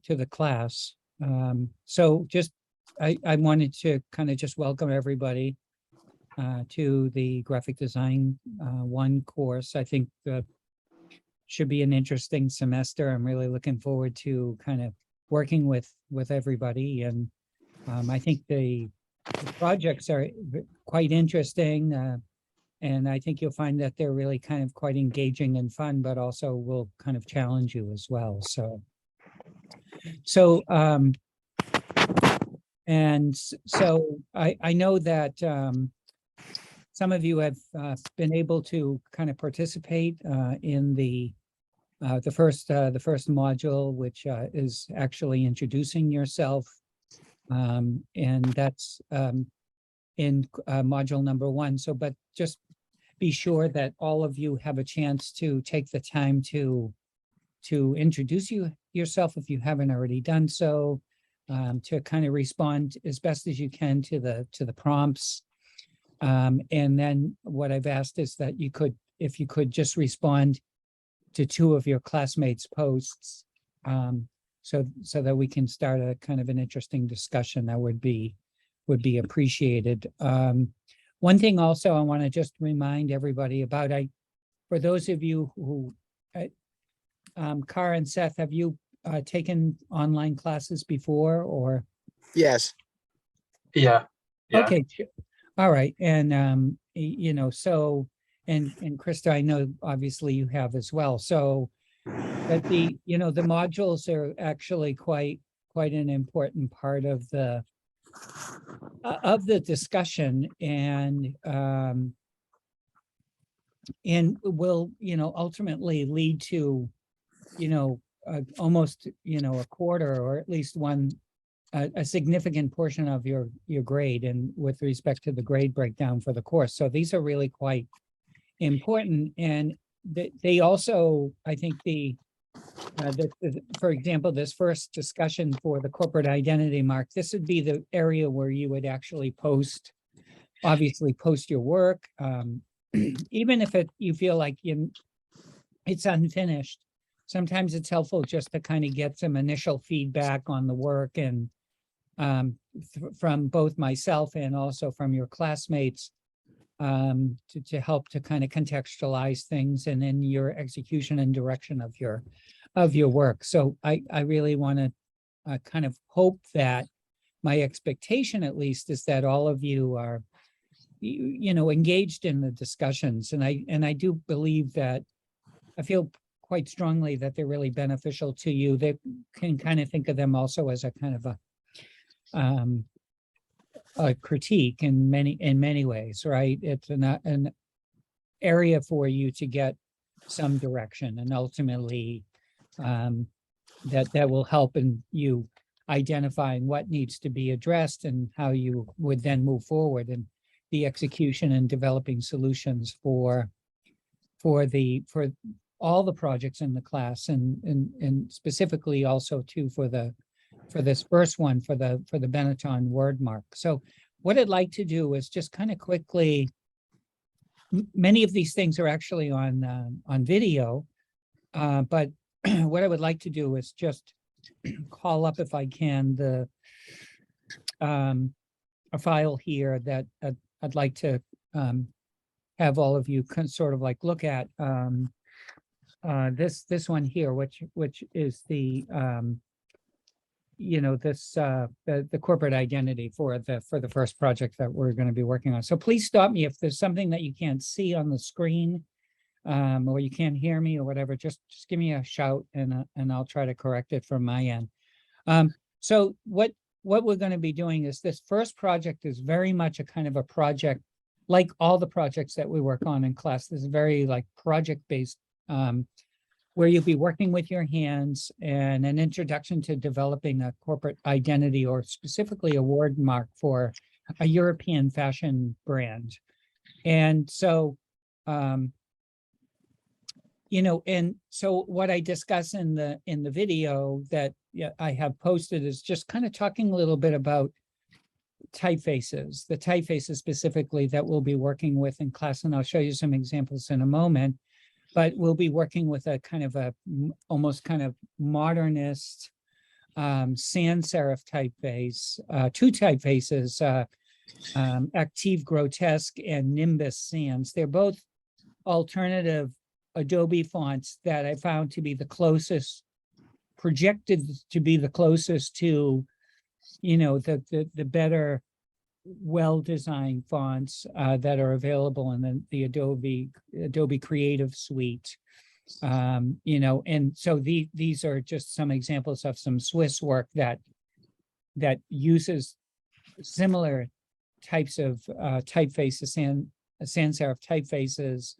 to the class. So just, I wanted to kind of just welcome everybody to the graphic design 1 course. I think should be an interesting semester. I'm really looking forward to kind of working with everybody, and I think the projects are quite interesting, and I think you'll find that they're really kind of quite engaging and fun, but also will kind of challenge you as well. So I know that some of you have been able to kind of participate in the first module, which is actually introducing yourself, and that's in module number 1. So, but just be sure that all of you have a chance to take the time to introduce yourself if you haven't already done so, to kind of respond as best as you can to the prompts. And then what I've asked is that if you could just respond to 2 of your classmates' posts, so that we can start a kind of an interesting discussion, that would be appreciated. One thing also I want to just remind everybody about, for those of you who, Kara and Seth, have you taken online classes before, or? Yes. Yeah. Okay. All right. And, so, and Krista, I know obviously you have as well. So, but the modules are actually quite an important part of the discussion, and will, ultimately lead to, almost, a quarter, or at least a significant portion of your grade, and with respect to the grade breakdown for the course. So these are really quite important, and they also, I think for example, this first discussion for the corporate identity mark, this would be the area where you would actually obviously post your work, even if you feel like it's unfinished. Sometimes it's helpful just to kind of get some initial feedback on the work, and from both myself and also from your classmates, to help to kind of contextualize things, and then your execution and direction of your work. So I really want to kind of hope that, my expectation at least, is that all of you are engaged in the discussions, and I do believe that, I feel quite strongly that they're really beneficial to you. They can kind of think of them also as a kind of a critique in many ways, right? It's an area for you to get some direction, and ultimately that will help in you identifying what needs to be addressed, and how you would then move forward in the execution and developing solutions for all the projects in the class, and specifically also too for this first one, for the Benetton word mark. So what I'd like to do is just kind of quickly, many of these things are actually on video, but what I would like to do is just call up, if I can, a file here that I'd like to have all of you sort of like look at. This one here, which is the the corporate identity for the first project that we're going to be working on. So please stop me if there's something that you can't see on the screen, or you can't hear me or whatever. Just give me a shout, and I'll try to correct it from my end. So what we're going to be doing is, this first project is very much a kind of a project, like all the projects that we work on in class. This is very like project-based, where you'll be working with your hands, and an introduction to developing a corporate identity, or specifically a word mark for a European fashion brand. And so, and so what I discuss in the video that I have posted is just kind of talking a little bit about typefaces, the typefaces specifically that we'll be working with in class, and I'll show you some examples in a moment. But we'll be working with a kind of almost kind of modernist sans serif typeface, two typefaces, Active Grotesque and Nimbus Sans. They're both alternative Adobe fonts that I found to be the closest, projected to be the closest to, you know, the better, well-designed fonts that are available in the Adobe Creative Suite. You know, and so these are just some examples of some Swiss work that uses similar types of typefaces, sans serif typefaces,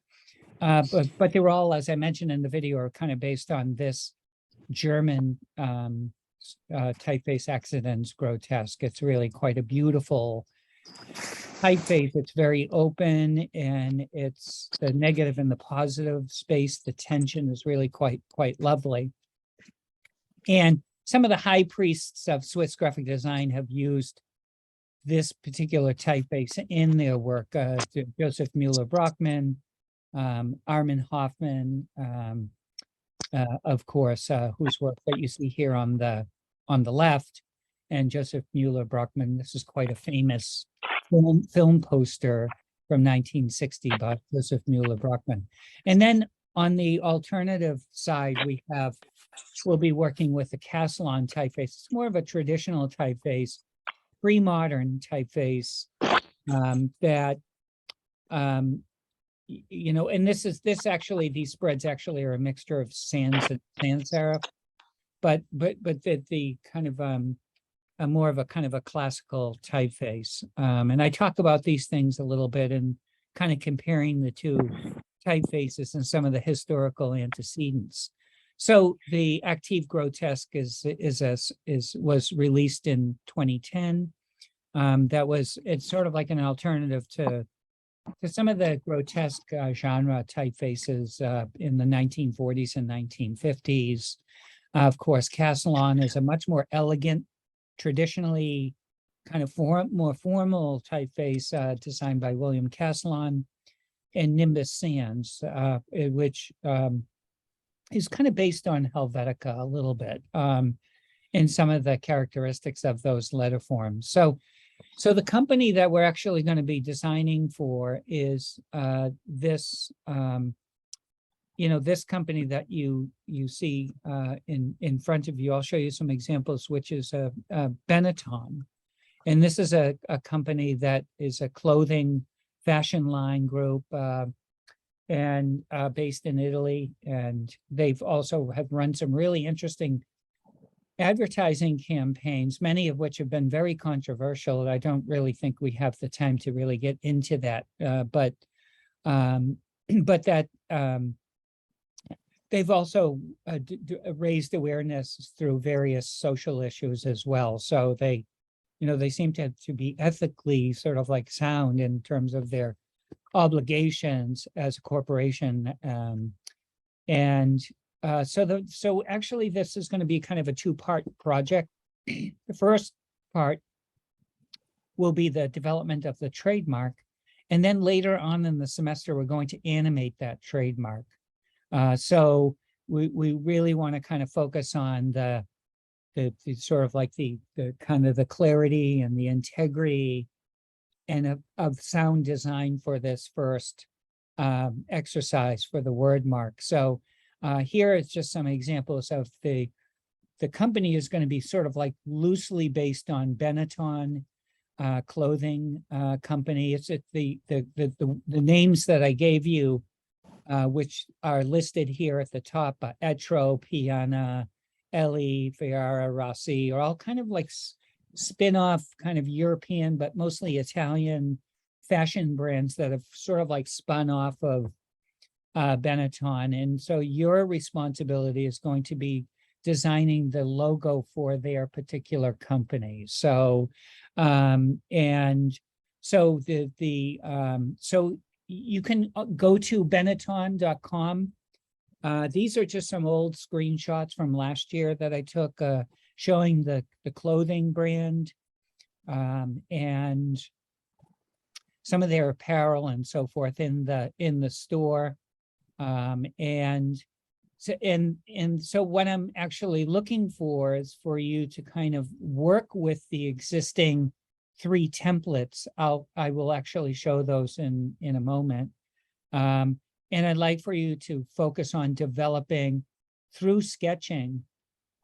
but they were all, as I mentioned in the video, are kind of based on this German typeface Accidens Grotesque. It's really quite a beautiful typeface. It's very open, and it's the negative and the positive space. The tension is really quite lovely. And some of the high priests of Swiss graphic design have used this particular typeface in their work. Joseph Müller-Brockmann, Armin Hoffman, of course, whose work that you see here on the left, and Joseph Müller-Brockmann. This is quite a famous film poster from 1960 by Joseph Müller-Brockmann. And then on the alternative side, we'll be working with the Castellan typeface. It's more of a traditional typeface, pre-modern typeface that you know, and this actually, these spreads actually are a mixture of sans and sans serif, but the kind of a more of a kind of a classical typeface. And I talk about these things a little bit and kind of comparing the two typefaces and some of the historical antecedents. So the Active Grotesque was released in 2010. It's sort of like an alternative to some of the grotesque genre typefaces in the 1940s and 1950s. Of course, Castellan is a much more elegant, traditionally kind of more formal typeface designed by William Castellan, and Nimbus Sans, which is kind of based on Helvetica a little bit in some of the characteristics of those letter forms. So the company that we're actually going to be designing for is this, you know, this company that you see in front of you. I'll show you some examples, which is Benetton. And this is a company that is a clothing fashion line group and based in Italy. And they've also have run some really interesting advertising campaigns, many of which have been very controversial. And I don't really think we have the time to really get into that. But that they've also raised awareness through various social issues as well. So they, you know, they seem to be ethically sort of like sound in terms of their obligations as a corporation. So actually this is going to be kind of a two-part project. The first part will be the development of the trademark. And then later on in the semester, we're going to animate that trademark. So we really want to kind of focus on the sort of like the kind of the clarity and the integrity and of sound design for this first exercise for the word mark. So here it's just some examples of the company is going to be sort of like loosely based on Benetton clothing company. It's the names that I gave you, which are listed here at the top, Etro, Piana, Ellie, Ferrara, Rossi, are all kind of like spin-off kind of European, but mostly Italian fashion brands that have sort of like spun off of Benetton. And so your responsibility is going to be designing the logo for their particular company. So, and so so you can go to Benetton.com. These are just some old screenshots from last year that I took showing the clothing brand and some of their apparel and so forth in the store. And so what I'm actually looking for is for you to kind of work with the existing 3 templates. I will actually show those in a moment. And I'd like for you to focus on developing through sketching,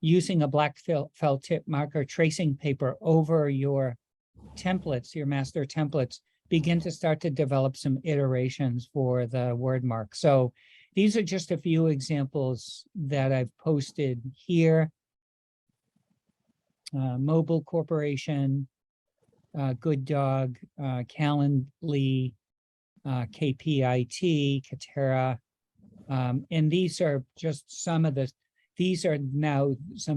using a black felt tip marker tracing paper over your templates, your master templates, begin to start to develop some iterations for the word mark. So these are just a few examples that I've posted here. Mobile Corporation, Good Dog, Calendly, KPIT, Katera. And these are just some of these are now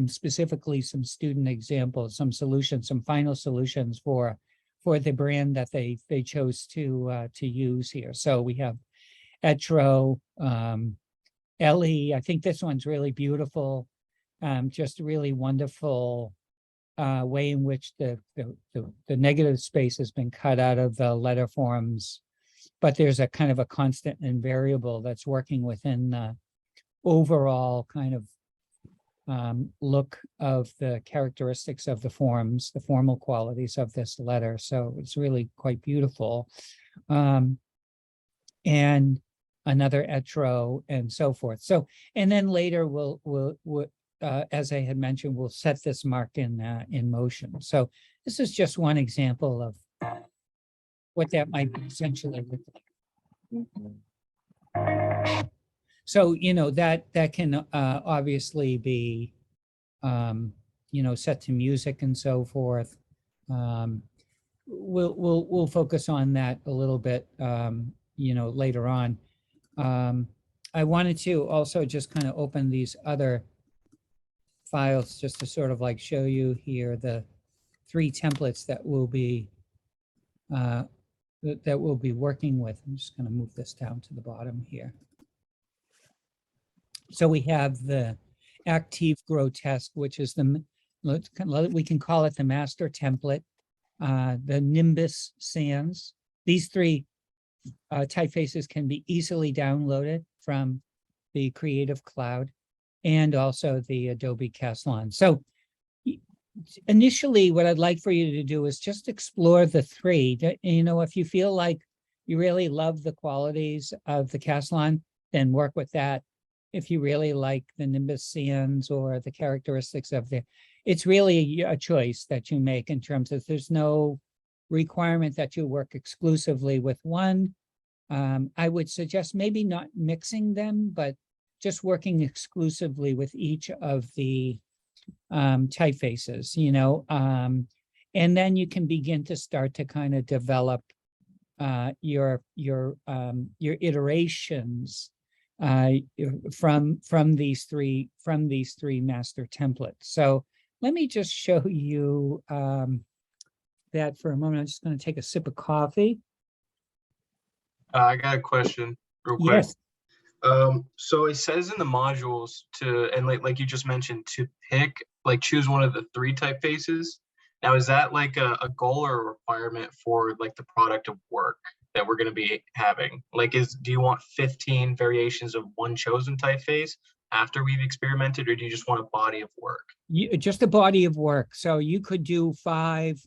specifically some student examples, some solutions, some final solutions for the brand that they chose to use here. So we have Etro, Ellie. I think this one's really beautiful. Just really wonderful way in which the negative space has been cut out of the letter forms, but there's a kind of a constant and variable that's working within the overall kind of look of the characteristics of the forms, the formal qualities of this letter. So it's really quite beautiful. And another Etro and so forth. So, and then later we'll as I had mentioned, we'll set this mark in motion. So this is just one example of what that might essentially look like. So, you know, that can obviously be, you know, set to music and so forth. We'll focus on that a little bit, you know, later on. I wanted to also just kind of open these other files just to sort of like show you here the 3 templates that we'll be working with. I'm just going to move this down to the bottom here. So we have the Active Grotesque, which is we can call it the master template, the Nimbus Sans. These 3 typefaces can be easily downloaded from the Creative Cloud and also the Adobe Caslon. So initially, what I'd like for you to do is just explore the 3. You know, if you feel like you really love the qualities of the Caslon, then work with that. If you really like the Nimbus Sans or the characteristics of it's really a choice that you make in terms of there's no requirement that you work exclusively with one. I would suggest maybe not mixing them, but just working exclusively with each of the typefaces, you know, and then you can begin to start to kind of develop your iterations from these three master templates. So let me just show you that for a moment. I'm just going to take a sip of coffee. I got a question real quick. Yes. So it says in the modules and like you just mentioned, to choose one of the 3 typefaces. Now, is that like a goal or a requirement for like the product of work that we're going to be having? Like, do you want 15 variations of one chosen typeface after we've experimented, or do you just want a body of work? Just a body of work. So you could do 5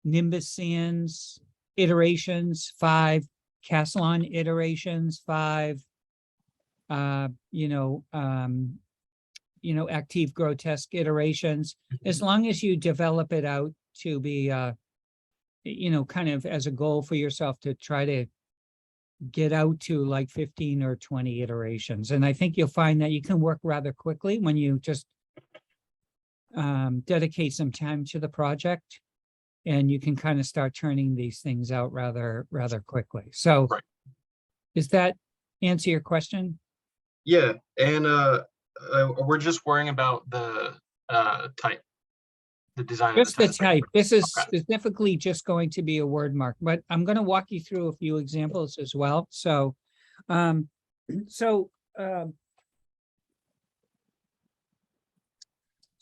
Nimbus Sans iterations, 5 Caslon iterations, 5 Active Grotesque iterations, as long as you develop it out to be kind of as a goal for yourself to try to get out to like 15 or 20 iterations. And I think you'll find that you can work rather quickly when you just dedicate some time to the project, and you can kind of start turning these things out rather quickly. So right. Does that answer your question? Yeah, and we're just worrying about the type, the design. Just the type. This is specifically just going to be a word mark, but I'm going to walk you through a few examples as well. So, so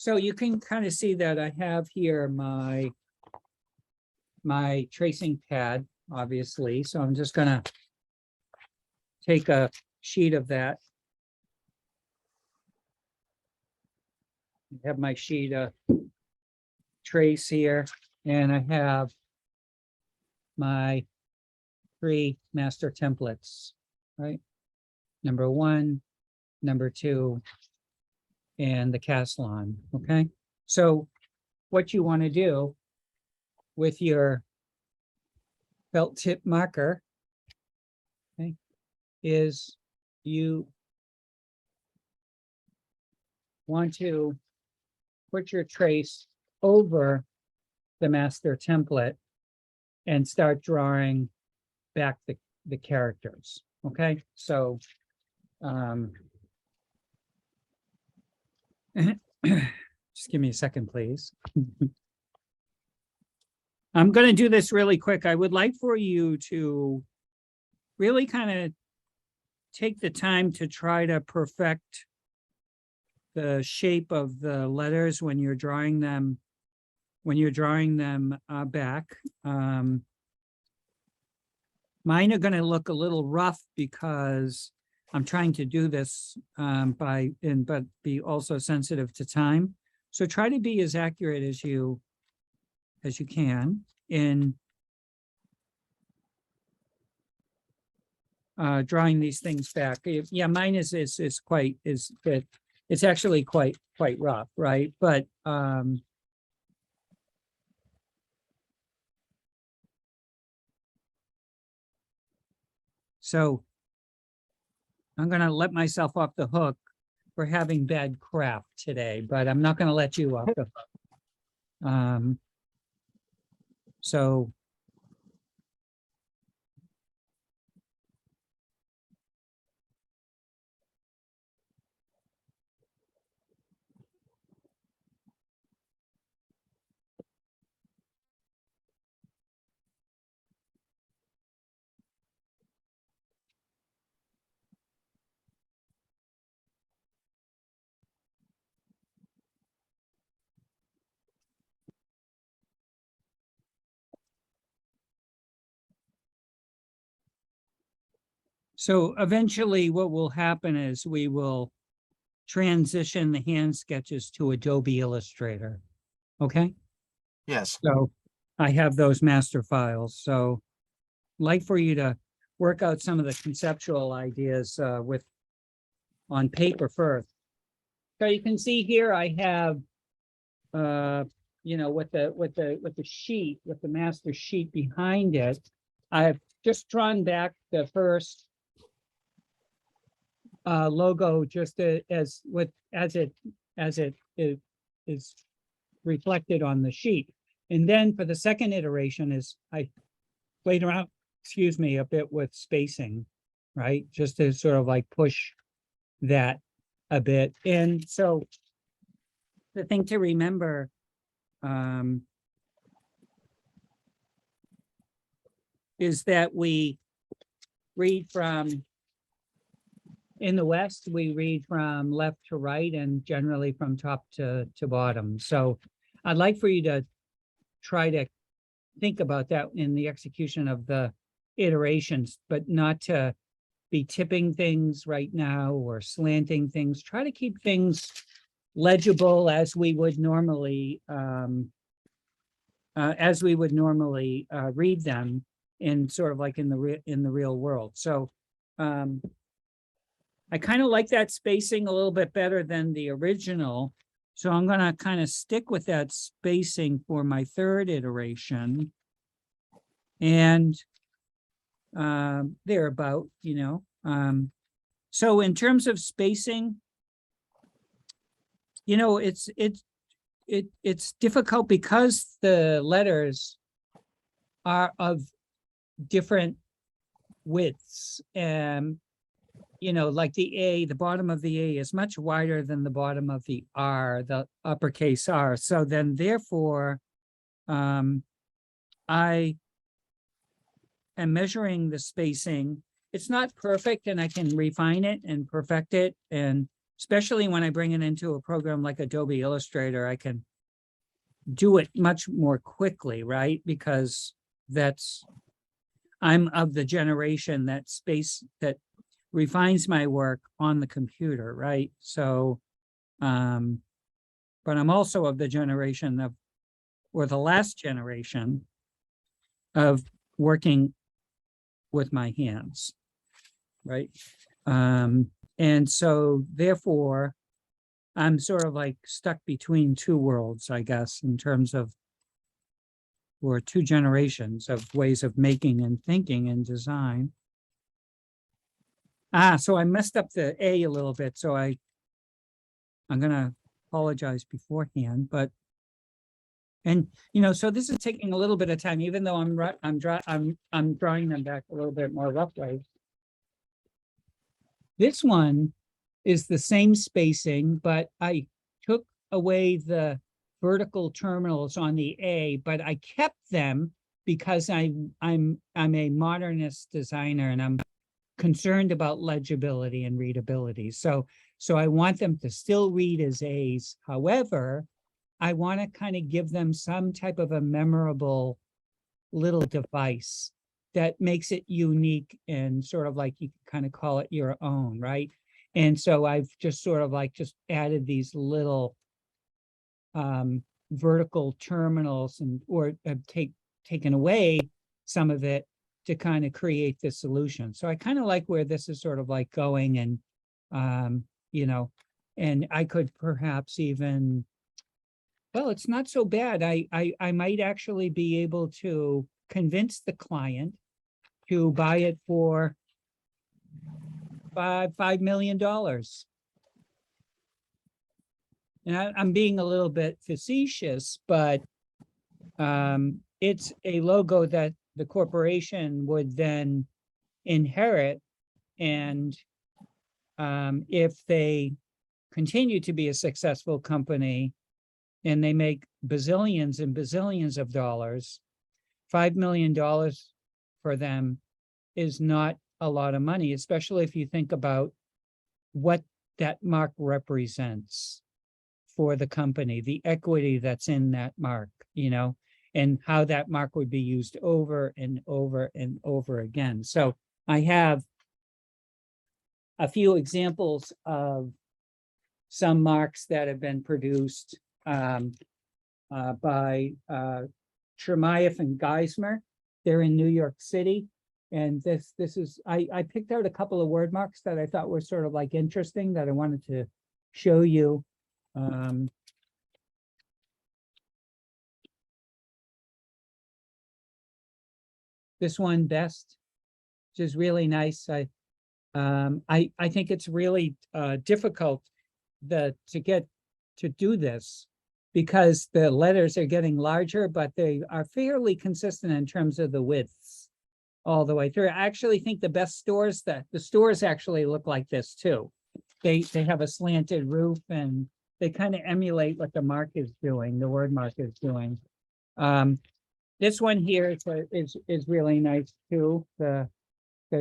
you can kind of see that I have here my tracing pad, obviously. So I'm just going to take a sheet of that. I have my sheet of trace here, and I have my 3 master templates, right? Number 1, number 2, and the Caslon, okay? So what you want to do with your felt tip marker, okay, is you want to put your trace over the master template and start drawing back the characters, okay? So just give me a second, please. I'm going to do this really quick. I would like for you to really kind of take the time to try to perfect the shape of the letters when you're drawing them, back. Mine are going to look a little rough because I'm trying to do this but be also sensitive to time. So try to be as accurate as you can in drawing these things back. Yeah, mine is it's actually quite rough, right? But so I'm going to let myself off the hook for having bad craft today, but I'm not going to let you off the hook. So So eventually what will happen is we will transition the hand sketches to Adobe Illustrator. Okay, Yes. so I have those master files. So I'd like for you to work out some of the conceptual ideas on paper first. So you can see here I have with the sheet, with the master sheet behind it, I've just drawn back the first logo just as it is reflected on the sheet. And then for the second iteration is I played around, a bit with spacing, right? Just to sort of like push that a bit. And so the thing to remember is that we read in the West, we read from left to right and generally from top to bottom. So I'd like for you to try to think about that in the execution of the iterations, but not to be tipping things right now or slanting things. Try to keep things legible as we would normally read them in sort of like in the real world. So I kind of like that spacing a little bit better than the original. So I'm going to kind of stick with that spacing for my third iteration. And thereabout, so in terms of spacing, it's difficult because the letters are of different widths. Like the bottom of the A is much wider than the bottom of the R, the uppercase R. So then therefore, I am measuring the spacing. It's not perfect and I can refine it and perfect it. And especially when I bring it into a program like Adobe Illustrator, I can do it much more quickly, right? Because I'm of the generation that refines my work on the computer, right? So but I'm also of the generation of, or the last generation of working with my hands, right? And so therefore, I'm sort of like stuck between two worlds, I guess, in terms of, or two generations of ways of making and thinking and design. So I messed up the A a little bit, so I'm gonna apologize beforehand, but and so this is taking a little bit of time, even though I'm drawing them back a little bit more roughly. This one is the same spacing, but I took away the vertical terminals on the A, but I kept them because I'm a modernist designer and I'm concerned about legibility and readability. So I want them to still read as A's. However, I want to kind of give them some type of a memorable little device that makes it unique and sort of like you can kind of call it your own, right? And so I've just sort of like just added these little vertical terminals or have taken away some of it to kind of create this solution. So I kind of like where this is sort of like going, and and I could perhaps even, well, it's not so bad. I might actually be able to convince the client to buy it for $5 million. And I'm being a little bit facetious, but it's a logo that the corporation would then inherit. And if they continue to be a successful company and they make bazillions and bazillions of dollars, $5 million for them is not a lot of money, especially if you think about what that mark represents for the company, the equity that's in that mark, and how that mark would be used over and over and over again. So I have a few examples of some marks that have been produced by Chermayeff and Geismar. They're in New York City. And this is, I picked out a couple of word marks that I thought were sort of like interesting that I wanted to show you. This one, Best, which is really nice. I think it's really difficult to do this because the letters are getting larger, but they are fairly consistent in terms of the widths all the way through. I actually think the best stores, the stores actually look like this too. They have a slanted roof and they kind of emulate what the mark is doing, the word mark is doing. This one here is really nice too. The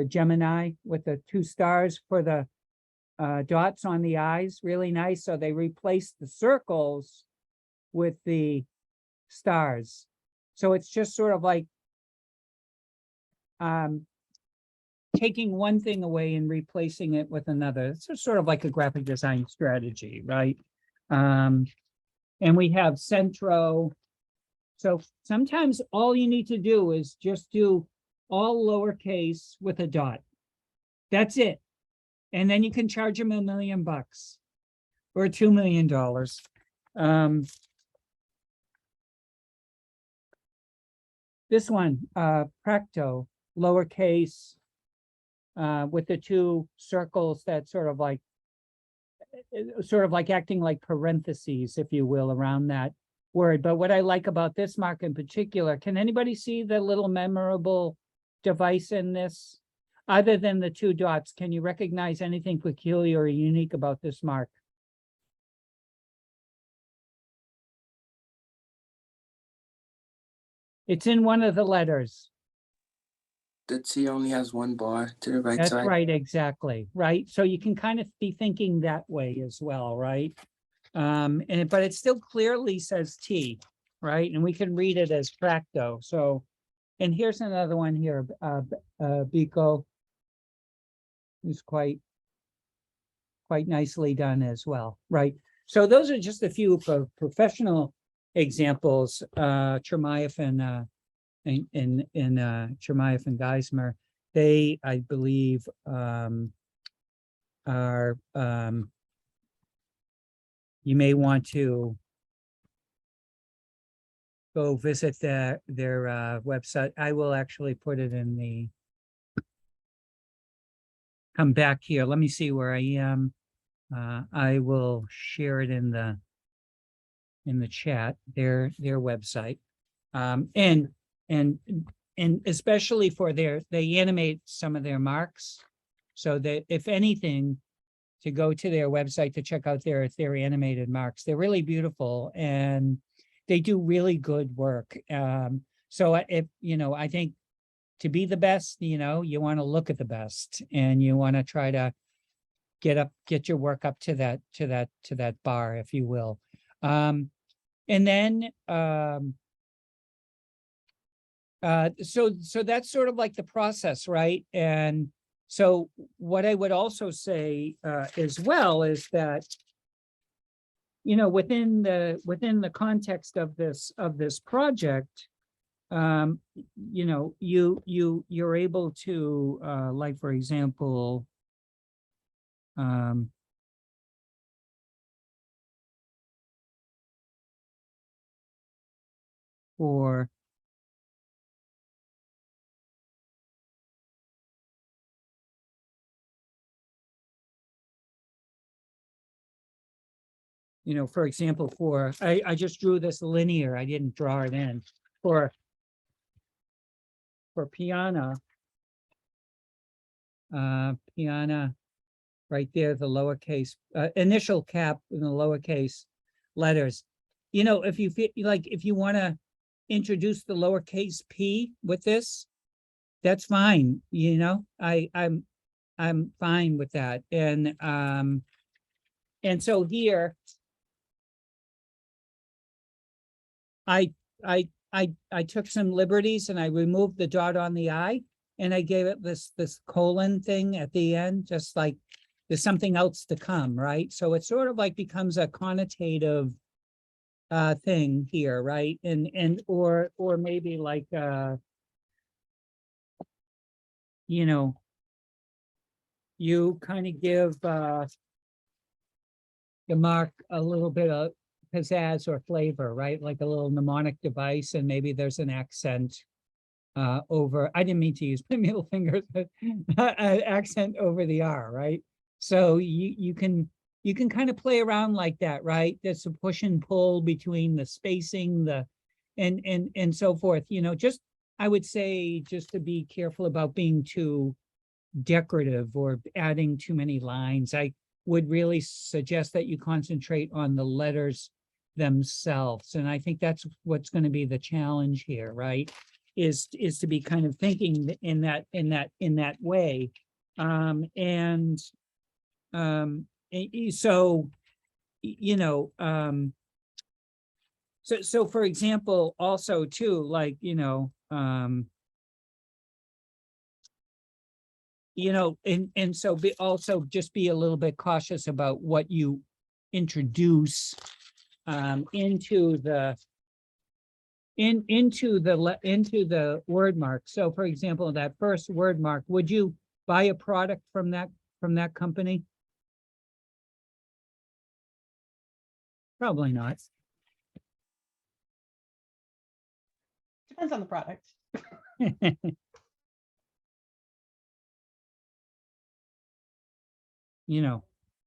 Gemini with the 2 stars for the dots on the eyes, really nice. So they replaced the circles with the stars. So it's just sort of like taking one thing away and replacing it with another. It's just sort of like a graphic design strategy, right? And we have Centro. So sometimes all you need to do is just do all lowercase with a dot. That's it. And then you can charge them $1 million or $2 million. This one, Practo, lowercase, with the 2 circles that sort of like acting like parentheses, if you will, around that word. But what I like about this mark in particular, can anybody see the little memorable device in this? Other than the 2 dots, can you recognize anything peculiar or unique about this mark? It's in one of the letters. The T only has 1 bar to the right That's side. right, exactly, right? So you can kind of be thinking that way as well, right? But it still clearly says T, right? And we can read it as Practo. So, and here's another one here, Biko, is quite nicely done as well, right? So those are just a few professional examples. Chermayeff and Chermayeff and Geismar, they, I believe, are, you may want to go visit their website. I will actually put it in the, come back here. Let me see where I am. I will share it in the chat, their website. And especially for they animate some of their marks. So that if anything, to go to their website to check out their animated marks. They're really beautiful and they do really good work. So if, I think to be the best, you want to look at the best and you want to try to get your work up to that bar, if you will. And then, so that's sort of like the process, right? And so what I would also say as well is that, within the context of this project, you're able to, like, for example, for for example, I just drew this linear, I didn't draw it in, for Piana, Piana, right there, the lowercase, initial cap in the lowercase letters. If you feel like, if you want to introduce the lowercase p with this, that's fine. I'm fine with that. And so here, I took some liberties and I removed the dot on the I, and I gave it this colon thing at the end, just like there's something else to come, right? So it sort of like becomes a connotative thing here, right? And or maybe like you kind of give the mark a little bit of pizzazz or flavor, right? Like a little mnemonic device, and maybe there's an accent over, I didn't mean to use my middle fingers, but accent over the R, right? So you can kind of play around like that, right? There's a push and pull between the spacing, and so forth. Just, I would say, just to be careful about being too decorative or adding too many lines. I would really suggest that you concentrate on the letters themselves. And I think that's what's going to be the challenge here, right? Is to be kind of thinking in that way. So for example, also too, like, and so also just be a little bit cautious about what you introduce into the word mark. So for example, that first word mark, would you buy a product from that company? Probably not. Depends on the product.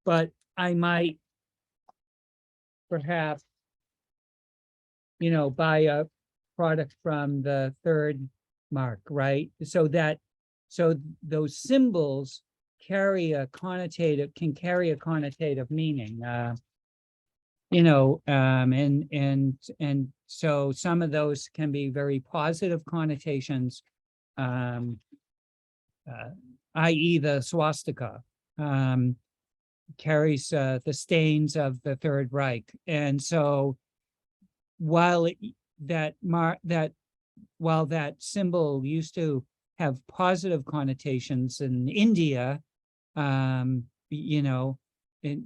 But I might perhaps, buy a product from the third mark, right? So those symbols can carry a connotative meaning, and so some of those can be very positive connotations, i.e. the swastika carries the stains of the Third Reich. And so while that symbol used to have positive connotations in India,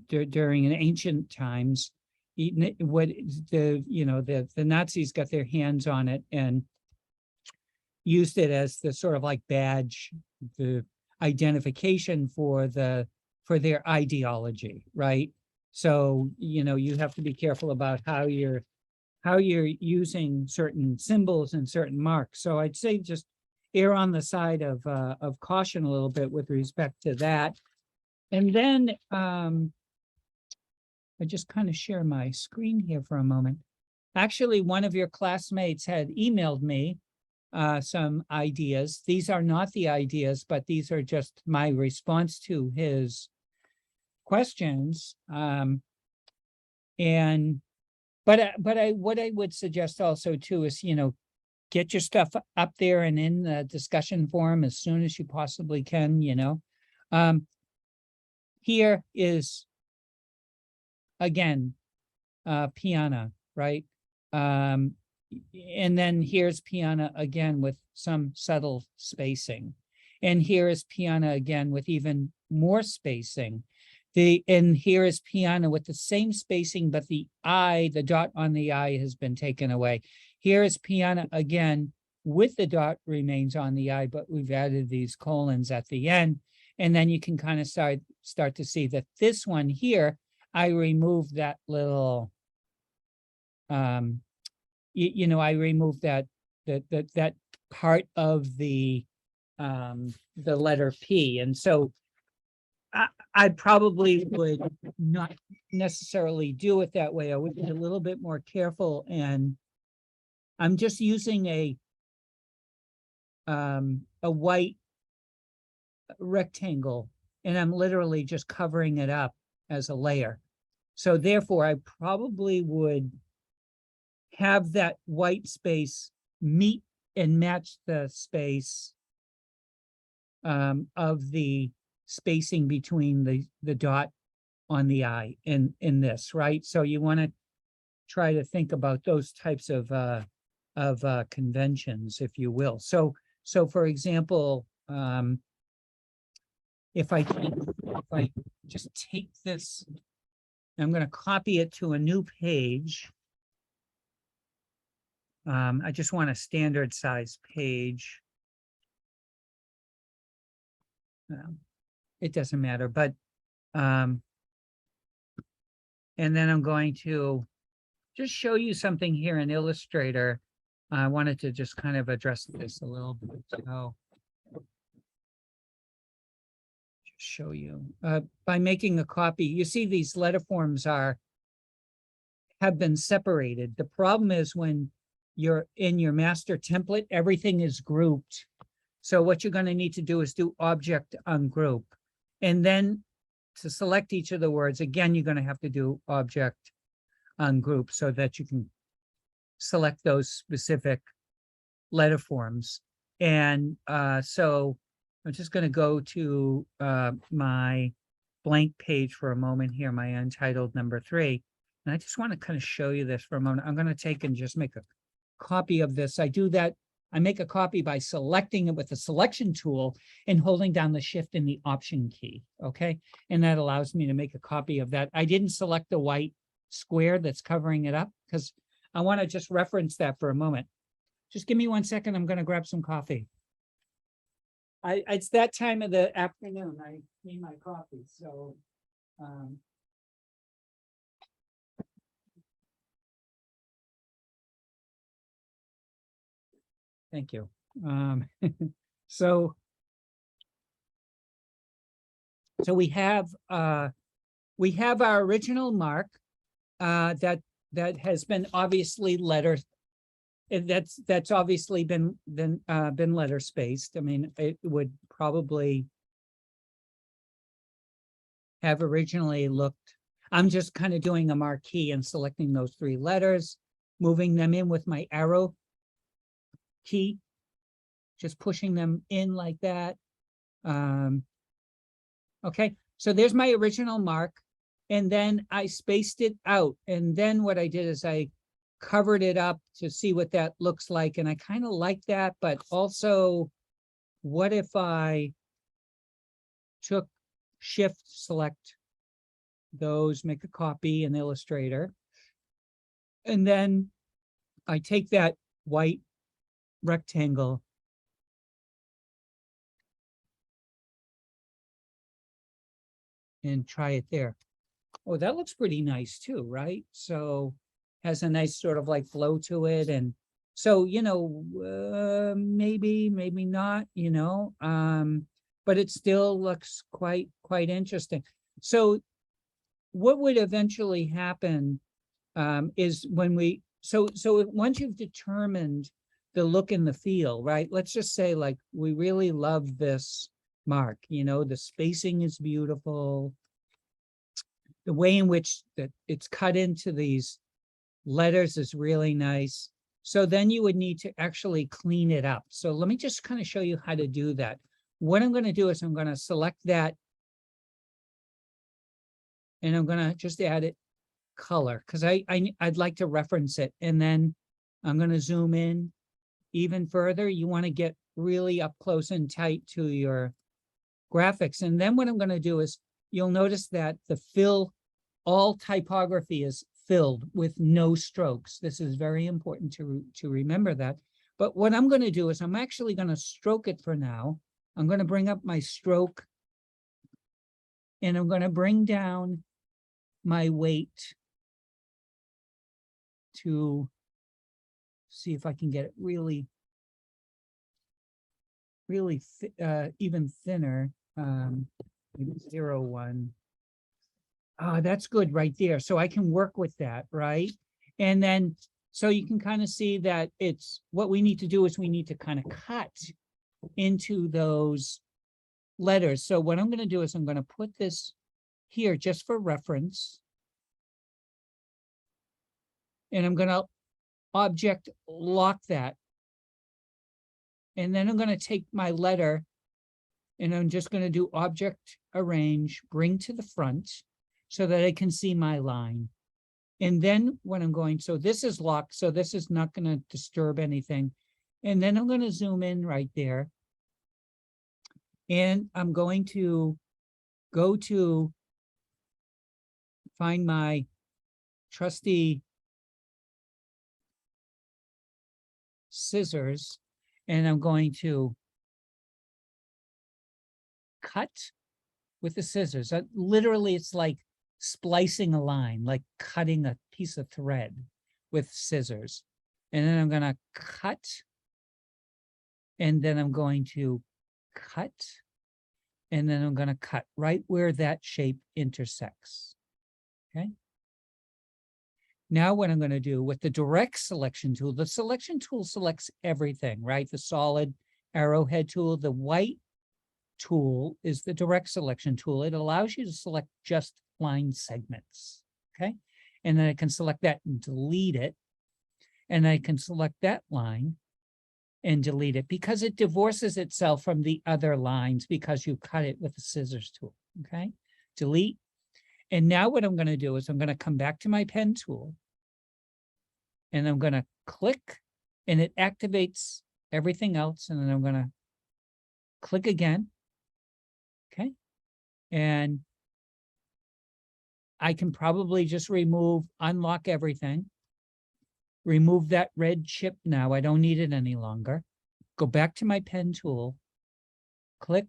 during an ancient times, what the Nazis got their hands on it and used it as the sort of like badge, the identification for their ideology, right? So, you have to be careful about how you're using certain symbols and certain marks. So I'd say just err on the side of caution a little bit with respect to that. And then I just kind of share my screen here for a moment. Actually, one of your classmates had emailed me some ideas. These are not the ideas, but these are just my response to his questions. What I would suggest also too is, get your stuff up there and in the discussion forum as soon as you possibly can, Here is, again, Piana, right? And then here's Piana again with some subtle spacing. And here is Piana again with even more spacing. And here is Piana with the same spacing, but the dot on the I has been taken away. Here is Piana again with the dot remains on the I, but we've added these colons at the end. And then you can kind of start to see that this one here, I removed that little, I removed that part of the letter P. And so I probably would not necessarily do it that way. I would be a little bit more careful, and I'm just using a white rectangle, and I'm literally just covering it up as a layer. So therefore, I probably would have that white space meet and match the space of the spacing between the dot on the I in this, right? So you want to try to think about those types of conventions, if you will. So for example, if I just take this, I'm going to copy it to a new page. I just want a standard size page. It doesn't matter, but and then I'm going to just show you something here in Illustrator. I wanted to just kind of address this a little bit. So just show you by making a copy. You see these letter forms have been separated. The problem is when you're in your master template, everything is grouped. So what you're going to need to do is do object ungroup. And then to select each of the words, again, you're going to have to do object ungroup so that you can select those specific letter forms. And so I'm just going to go to my blank page for a moment here, my untitled number 3. And I just want to kind of show you this for a moment. I'm going to take and just make a copy of this. I do that. I make a copy by selecting it with the selection tool and holding down the shift and the option key, okay? And that allows me to make a copy of that. I didn't select the white square that's covering it up because I want to just reference that for a moment. Just give me 1 second. I'm going to grab some coffee. It's that time of the afternoon. I need my coffee, so thank you. So we have our original mark that has been obviously letter. That's obviously been letter spaced. I mean, it would probably have originally looked. I'm just kind of doing a marquee and selecting those 3 letters, moving them in with my arrow key, just pushing them in like that. Okay, so there's my original mark, and then I spaced it out, and then what I did is I covered it up to see what that looks like, and I kind of like that, but also what if I took shift select those, make a copy in Illustrator. And then I take that white rectangle and try it there. Oh, that looks pretty nice too, right? So has a nice sort of like flow to it. And so, maybe, maybe not, but it still looks quite interesting. So what would eventually happen is when so once you've determined the look and the feel, right? Let's just say like, we really love this mark, the spacing is beautiful. The way in which that it's cut into these letters is really nice. So then you would need to actually clean it up. So let me just kind of show you how to do that. What I'm going to do is I'm going to select that and I'm going to just add it color because I'd like to reference it. And then I'm going to zoom in even further. You want to get really up close and tight to your graphics. And then what I'm going to do is you'll notice that the all typography is filled with no strokes. This is very important to remember that. But what I'm going to do is I'm actually going to stroke it for now. I'm going to bring up my stroke and I'm going to bring down my weight to see if I can get it really even thinner. Maybe 0.1. Oh, that's good right there. So I can work with that, right? And then, so you can kind of see that it's what we need to do is we need to kind of cut into those letters. So what I'm going to do is I'm going to put this here just for reference. And I'm going to object lock that. And then I'm going to take my letter and I'm just going to do object arrange, bring to the front so that I can see my line. And then when I'm going, so this is locked, so this is not going to disturb anything. And then I'm going to zoom in right there. And I'm going to go to find my trusty scissors, and I'm going to cut with the scissors. Literally, it's like splicing a line, like cutting a piece of thread with scissors. And then I'm going to cut, and then I'm going to cut, and then I'm going to cut right where that shape intersects. Okay. Now what I'm going to do with the direct selection tool, the selection tool selects everything, right? The solid arrowhead tool, the white tool is the direct selection tool. It allows you to select just line segments, okay? And then I can select that and delete it. And I can select that line and delete it because it divorces itself from the other lines because you cut it with the scissors tool, okay? Delete. And now what I'm going to do is I'm going to come back to my pen tool and I'm going to click and it activates everything else. And then I'm going to click again. Okay. And I can probably just unlock everything, remove that red chip now. I don't need it any longer. Go back to my pen tool, click,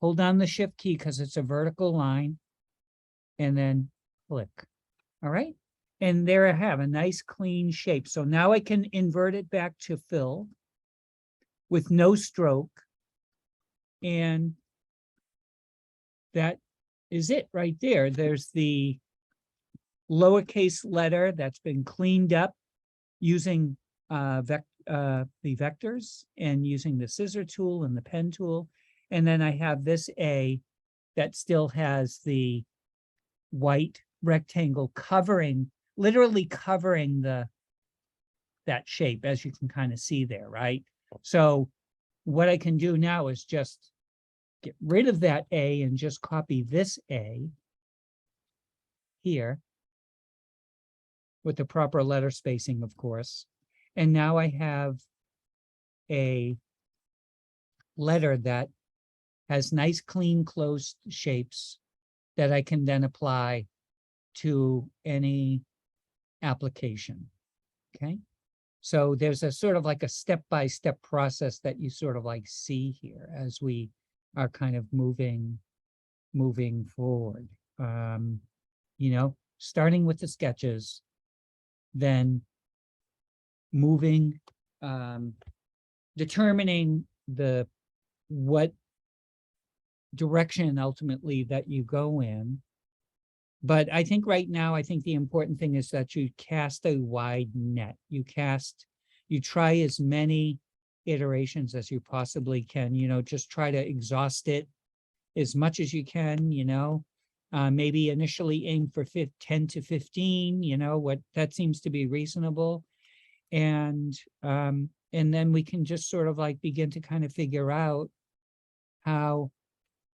hold down the shift key because it's a vertical line, and then click. All right. And there I have a nice clean shape. So now I can invert it back to fill with no stroke. And that is it right there. There's the lowercase letter that's been cleaned up using the vectors and using the scissor tool and the pen tool. And then I have this A that still has the white rectangle literally covering that shape, as you can kind of see there, right? So what I can do now is just get rid of that A and just copy this A here with the proper letter spacing, of course. And now I have a letter that has nice, clean, closed shapes that I can then apply to any application. Okay, so there's a sort of like a step-by-step process that you sort of like see here as we are kind of moving forward. You know, starting with the sketches, then moving, determining what direction ultimately that you go in. But I think right now, I think the important thing is that you cast a wide net. You try as many iterations as you possibly can, you know, just try to exhaust it as much as you can, you know, maybe initially aim for 10 to 15, you know, what that seems to be reasonable. And then we can just sort of like begin to kind of figure out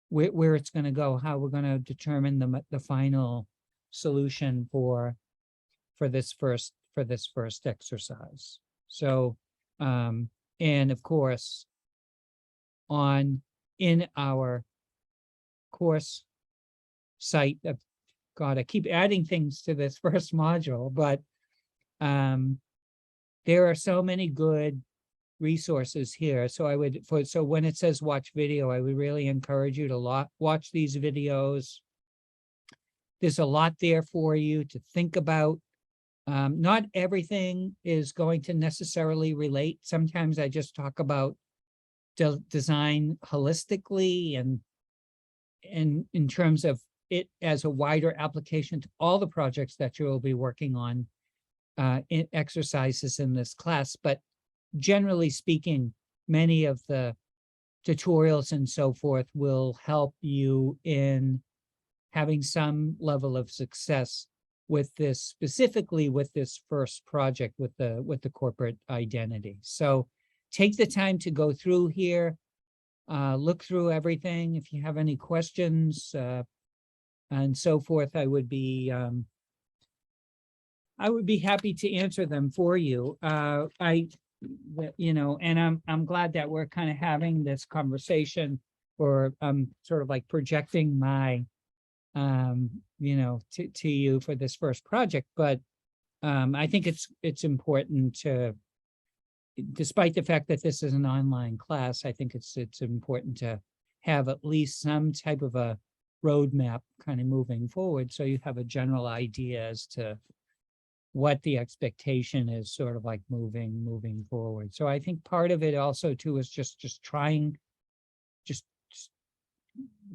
where it's going to go, how we're going to determine the final solution for this first exercise. So, and of course, in our course site, God, I keep adding things to this first module, but there are so many good resources here. So so when it says watch video, I would really encourage you to watch these videos. There's a lot there for you to think about. Not everything is going to necessarily relate. Sometimes I just talk about design holistically and in terms of it as a wider application to all the projects that you will be working on in exercises in this class. But generally speaking, many of the tutorials and so forth will help you in having some level of success with this, specifically with this first project with the corporate identity. So take the time to go through here, look through everything. If you have any questions and so forth, I would be happy to answer them for you. You know, and I'm glad that we're kind of having this conversation, or sort of like projecting my, you know, to you for this first project. But I think it's important to, despite the fact that this is an online class, I think it's important to have at least some type of a roadmap kind of moving forward, so you have a general idea as to what the expectation is sort of like moving forward. So I think part of it also too is just trying, just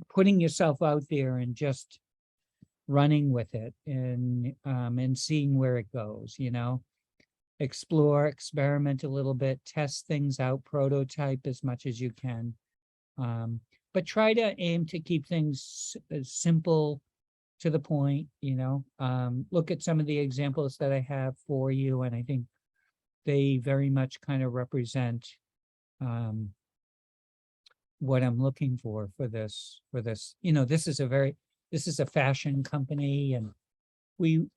putting yourself out there and just running with it and seeing where it goes, you know, explore, experiment a little bit, test things out, prototype as much as you can. But try to aim to keep things simple, to the point, you know. Look at some of the examples that I have for you, and I think they very much kind of represent what I'm looking for this. You know, this is a fashion company, and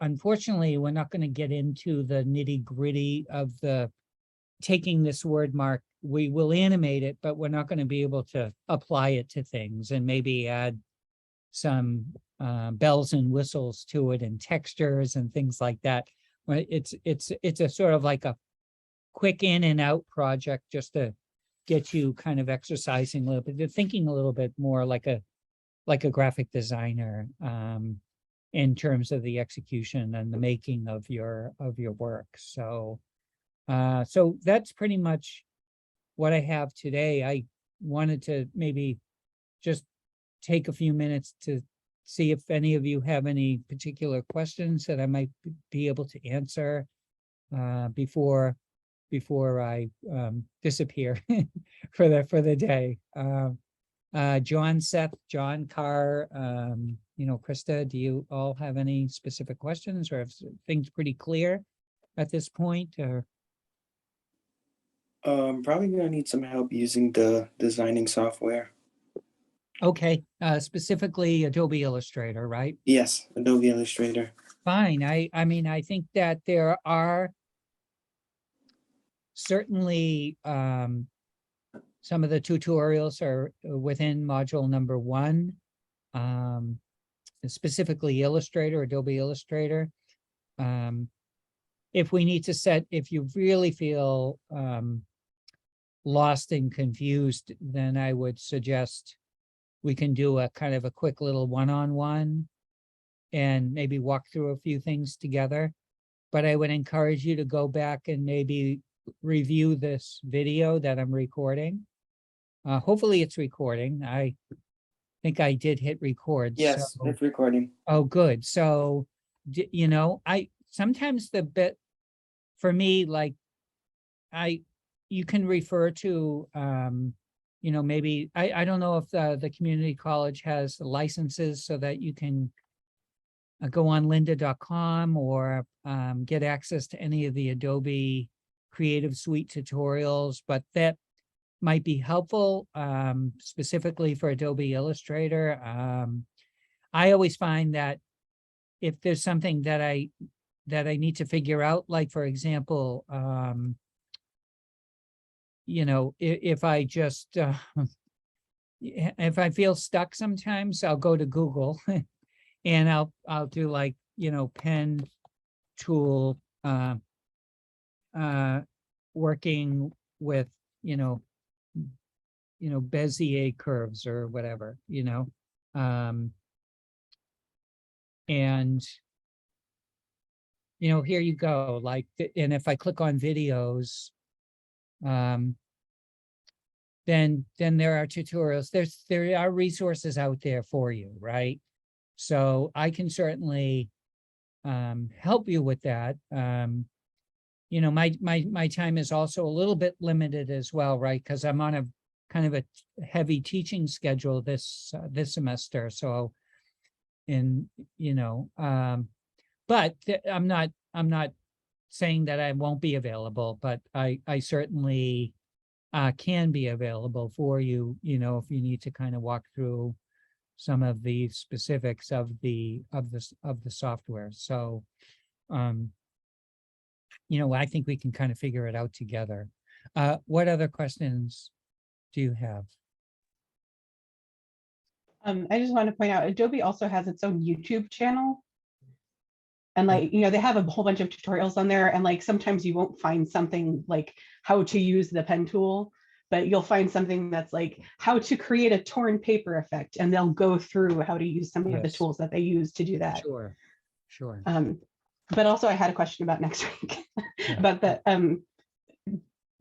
unfortunately, we're not going to get into the nitty-gritty of taking this word mark. We will animate it, but we're not going to be able to apply it to things and maybe add some bells and whistles to it and textures and things like that. It's a sort of like a quick in and out project just to get you kind of exercising a little bit. They're thinking a little bit more like a graphic designer in terms of the execution and the making of your work. So so that's pretty much what I have today. I wanted to maybe just take a few minutes to see if any of you have any particular questions that I might be able to answer before I disappear for the day. John, Seth, John, Carr, you know, Krista, do you all have any specific questions, or is things pretty clear at this point? Or Probably gonna need some help using the designing software. okay, specifically Adobe Illustrator, right? Yes, Adobe Illustrator. Fine. I mean, I think that there are certainly some of the tutorials are within module number 1. specifically Illustrator, Adobe Illustrator. If we need to set, if you really feel lost and confused, then I would suggest we can do a kind of a quick little one-on-one and maybe walk through a few things together. But I would encourage you to go back and maybe review this video that I'm recording. Hopefully it's recording. I think I did hit record. Yes, so- it's recording. Oh, good. So, you know, sometimes the bit for me, like you can refer to, you know, maybe, I don't know if the community college has licenses so that you can go on lynda.com or get access to any of the Adobe Creative Suite tutorials, but that might be helpful specifically for Adobe Illustrator. I always find that if there's something that I need to figure out, like for example, you know, if I just if I feel stuck sometimes, I'll go to Google and I'll do like, you know, pen tool working with, you know, Bezier curves or whatever, you know. And you know, here you go, like, and if I click on videos, then there are tutorials, there are resources out there for you, right? So I can certainly help you with that. You know, my time is also a little bit limited as well, right? Because I'm on a kind of a heavy teaching schedule this semester. So, and you know, but I'm not saying that I won't be available, but I certainly can be available for you, you know, if you need to kind of walk through some of the specifics of the software. So, you know, I think we can kind of figure it out together. What other questions do you have? I just want to point out, Adobe also has its own YouTube channel. And like, you know, they have a whole bunch of tutorials on there. And like, sometimes you won't find something like how to use the pen tool, but you'll find something that's like how to create a torn paper effect. And they'll go through how to use some of the Yes. tools that they use to do that. Sure. But also I had a question about next week Yeah. about the,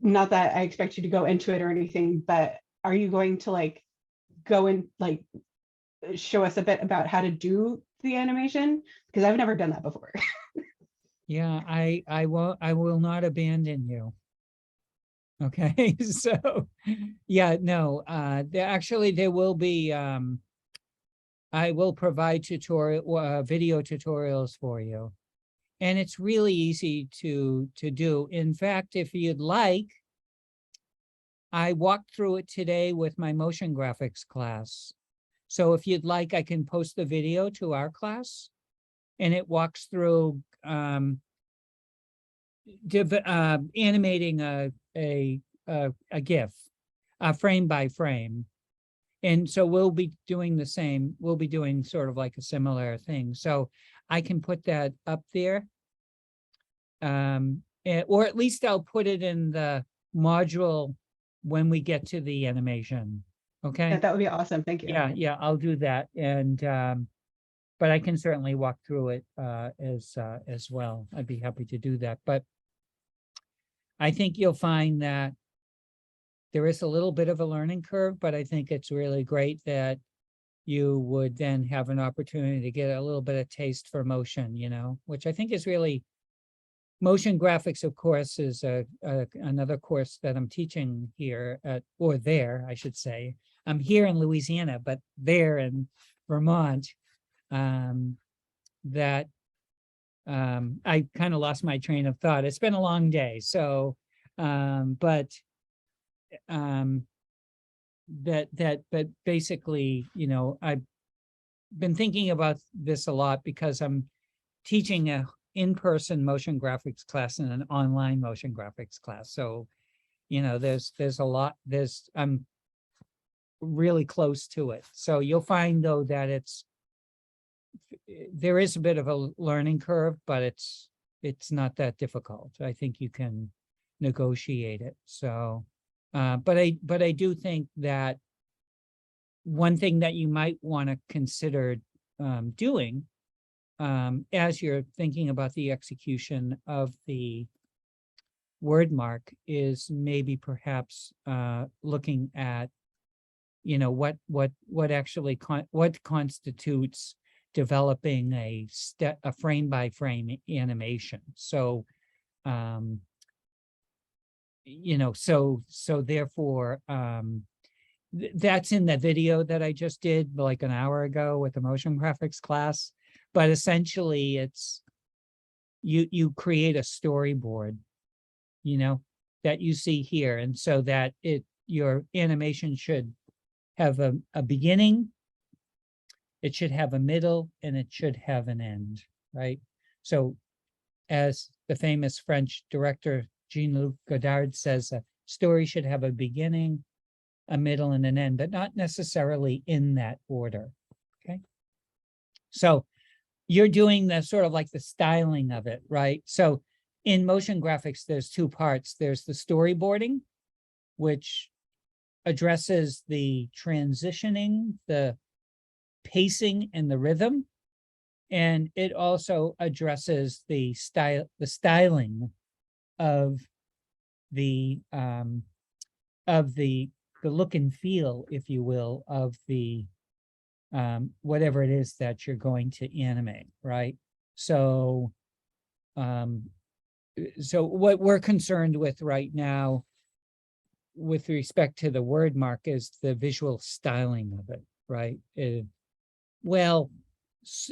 not that I expect you to go into it or anything, but are you going to like go and like show us a bit about how to do the animation? Because I've never done that before. Yeah, I will not abandon you. Okay, so yeah, no, there will be I will provide tutorial video tutorials for you. And it's really easy to do. In fact, if you'd like, I walked through it today with my motion graphics class. So if you'd like, I can post the video to our class and it walks through animating a GIF, frame by frame. And so we'll be doing the same. We'll be doing sort of like a similar thing. So I can put that up there. Or at least I'll put it in the module when we get to the animation. Okay. Yeah, that would be awesome. Thank you. Yeah, I'll do that. And but I can certainly walk through it as well. I'd be happy to do that. But I think you'll find that there is a little bit of a learning curve, but I think it's really great that you would then have an opportunity to get a little bit of taste for motion, you know, which I think is really, motion graphics, of course, is another course that I'm teaching here or there, I should say. I'm here in Louisiana, but there in Vermont, that I kind of lost my train of thought. It's been a long day. So, but basically, you know, I've been thinking about this a lot because I'm teaching a in-person motion graphics class and an online motion graphics class. So, you know, there's a lot, I'm really close to it. So you'll find though that it's there is a bit of a learning curve, but it's not that difficult. I think you can negotiate it. So, but I do think that one thing that you might want to consider doing as you're thinking about the execution of the word mark is maybe perhaps looking at, you know, what actually what constitutes developing a frame by frame animation. So, you know, so therefore, that's in the video that I just did like an hour ago with the motion graphics class. But essentially it's, you create a storyboard, you know, that you see here. And so that your animation should have a beginning, it should have a middle, and it should have an end, right? So as the famous French director Jean-Luc Godard says, a story should have a beginning, a middle, and an end, but not necessarily in that order, okay? So you're doing the sort of like the styling of it, right? So in motion graphics, there's two parts. There's the storyboarding, which addresses the transitioning, the pacing, and the rhythm. And it also addresses the styling of the look and feel, if you will, of the whatever it is that you're going to animate, right? So so what we're concerned with right now with respect to the word mark is the visual styling of it, right? Well,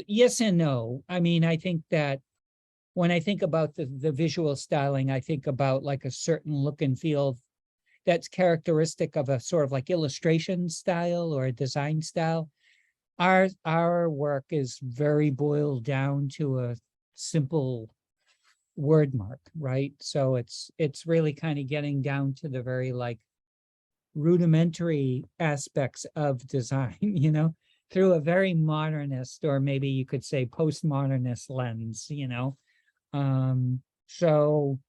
yes and no. I mean, I think that when I think about the visual styling, I think about like a certain look and feel that's characteristic of a sort of like illustration style or a design style. Our work is very boiled down to a simple word mark, right? So it's really kind of getting down to the very like rudimentary aspects of design, you know, through a very modernist, or maybe you could say postmodernist lens, you know. So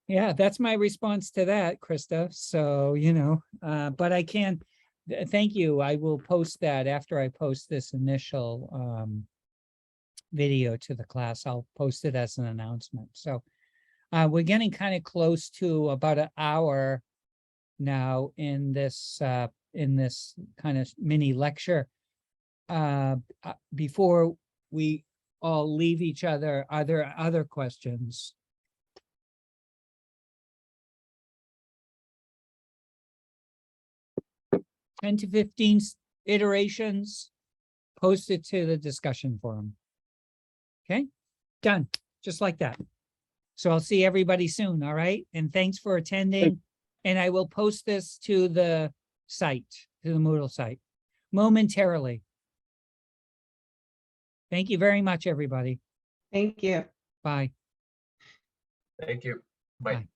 yeah, that's my response to that, Krista. So, you know, but I can, thank you. I will post that after I post this initial video to the class. I'll post it as an announcement. So we're getting kind of close to about an hour now in this kind of mini lecture. Before we all leave each other, are there other questions? Ten to 15 iterations, post it to the discussion forum. Okay, done, just like that. So I'll see everybody soon, all right? And thanks for attending. And I will post this to the site, to the Moodle site, momentarily. Thank you very much, everybody. Thank you. Bye. Thank you. Bye. Bye.